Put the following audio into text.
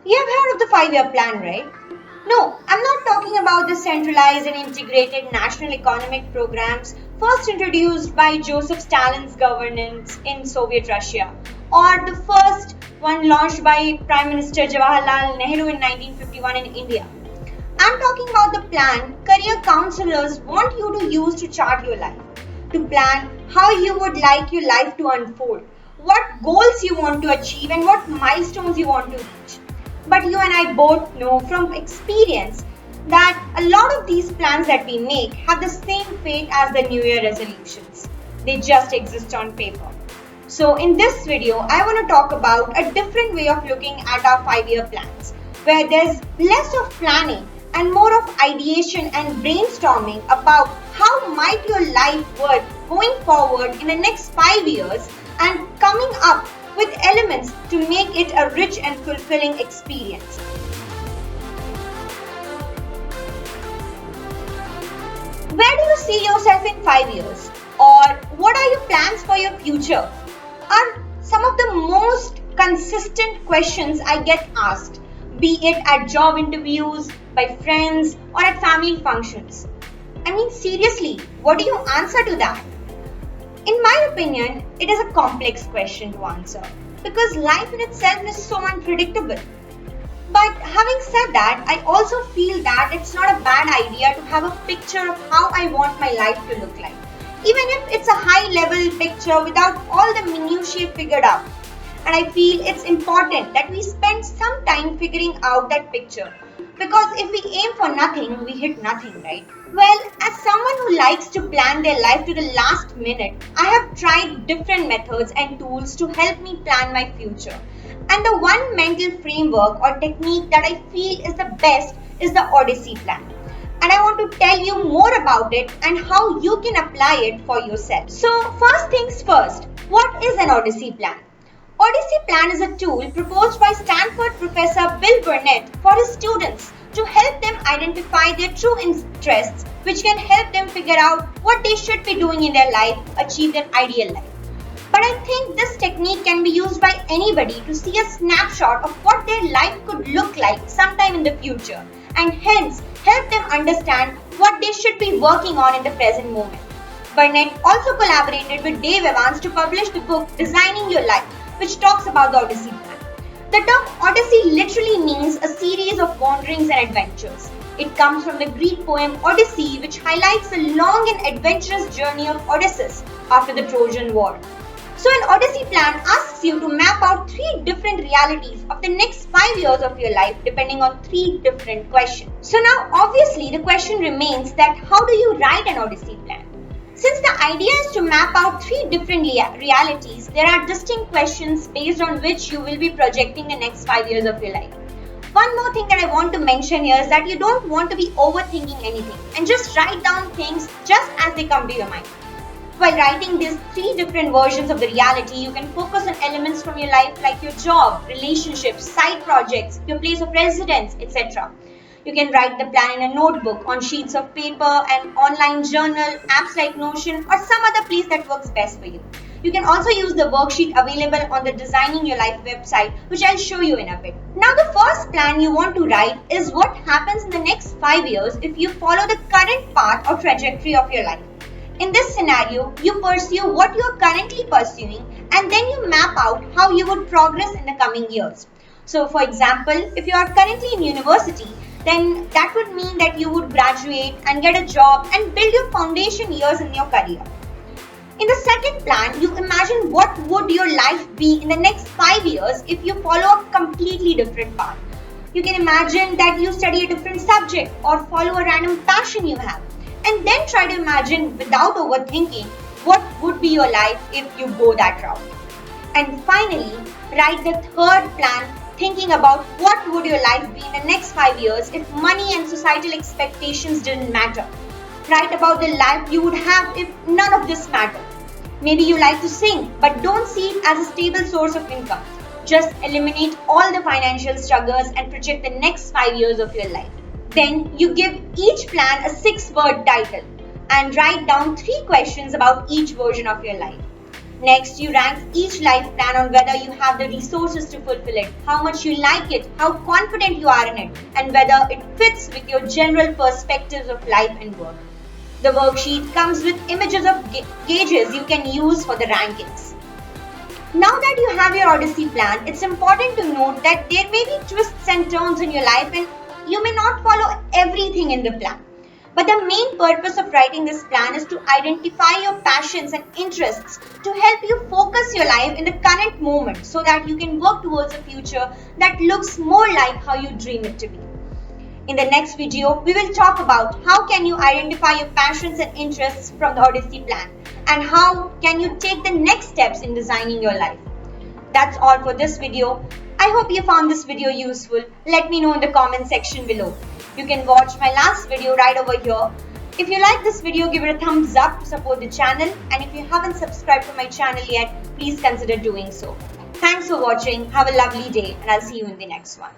You have heard of the 5-year plan, right? No, I'm not talking about the centralized and integrated national economic programs first introduced by Joseph Stalin's governance in Soviet Russia, or the first one launched by Prime Minister Jawaharlal Nehru in 1951 in India. I'm talking about the plan career counselors want you to use to chart your life, to plan how you would like your life to unfold, what goals you want to achieve, and what milestones you want to reach. But you and I both know from experience that a lot of these plans that we make have the same fate as the New Year resolutions. They just exist on paper. So in this video, I want to talk about a different way of looking at our 5-year plans, where there's less of planning and more of ideation and brainstorming about how might your life work going forward in the next 5 years and coming up with elements to make it a rich and fulfilling experience. Where do you see yourself in 5 years? Or what are your plans for your future? Are some of the most consistent questions I get asked, be it at job interviews, by friends, or at family functions. I mean, seriously, what do you answer to that? In my opinion, it is a complex question to answer because life in itself is so unpredictable. But having said that, I also feel that it's not a bad idea to have a picture of how I want my life to look like, even if it's a high level picture without all the minutiae figured out. And I feel it's important that we spend some time figuring out that picture, because if we aim for nothing, we hit nothing, right? Well, as someone who likes to plan their life to the last minute, I have tried different methods and tools to help me plan my future. And the one mental framework or technique that I feel is the best is the Odyssey Plan. And I want to tell you more about it and how you can apply it for yourself. So, first things first, what is an Odyssey Plan? Odyssey Plan is a tool proposed by Stanford Professor Bill Burnett for his students to help them identify their true interests, which can help them figure out what they should be doing in their life, achieve their ideal life. But I think this technique can be used by anybody to see a snapshot of what their life could look like sometime in the future, and hence help them understand what they should be working on in the present moment. Burnett also collaborated with Dave Evans to publish the book Designing Your Life, which talks about the Odyssey Plan. The term Odyssey literally means a series of wanderings and adventures. It comes from the Greek poem Odyssey, which highlights the long and adventurous journey of Odysseus after the Trojan War. So an Odyssey Plan asks you to map out 3 different realities of the next 5 years of your life depending on 3 different questions. So now obviously the question remains that how do you write an Odyssey Plan? Since the idea is to map out 3 different realities, there are distinct questions based on which you will be projecting the next 5 years of your life. One more thing that I want to mention here is that you don't want to be overthinking anything and just write down things just as they come to your mind. While writing these 3 different versions of the reality, you can focus on elements from your life like your job, relationships, side projects, your place of residence, etc. You can write the plan in a notebook, on sheets of paper, an online journal, apps like Notion, or some other place that works best for you. You can also use the worksheet available on the Designing Your Life website, which I'll show you in a bit. Now, the first plan you want to write is what happens in the next 5 years if you follow the current path or trajectory of your life. In this scenario, you pursue what you are currently pursuing and then you map out how you would progress in the coming years. So, for example, if you are currently in university, then that would mean that you would graduate and get a job and build your foundation years in your career. In the second plan, you imagine what would your life be in the next 5 years if you follow a completely different path. You can imagine that you study a different subject or follow a random passion you have, and then try to imagine without overthinking what would be your life if you go that route. And finally, write the third plan thinking about what would your life be in the next 5 years if money and societal expectations didn't matter. Write about the life you would have if none of this mattered. Maybe you like to sing, but don't see it as a stable source of income. Just eliminate all the financial struggles and project the next 5 years of your life. Then you give each plan a 6-word title and write down 3 questions about each version of your life. Next, you rank each life plan on whether you have the resources to fulfill it, how much you like it, how confident you are in it, and whether it fits with your general perspectives of life and work. The worksheet comes with images of gauges you can use for the rankings. Now that you have your Odyssey plan, it's important to note that there may be twists and turns in your life and you may not follow everything in the plan. But the main purpose of writing this plan is to identify your passions and interests to help you focus your life in the current moment so that you can work towards a future that looks more like how you dream it to be. In the next video, we will talk about how can you identify your passions and interests from the Odyssey plan and how can you take the next steps in designing your life. That's all for this video. I hope you found this video useful. Let me know in the comment section below. You can watch my last video right over here. If you like this video, give it a thumbs up to support the channel, and if you haven't subscribed to my channel yet, please consider doing so. Thanks for watching. Have a lovely day, and I'll see you in the next one.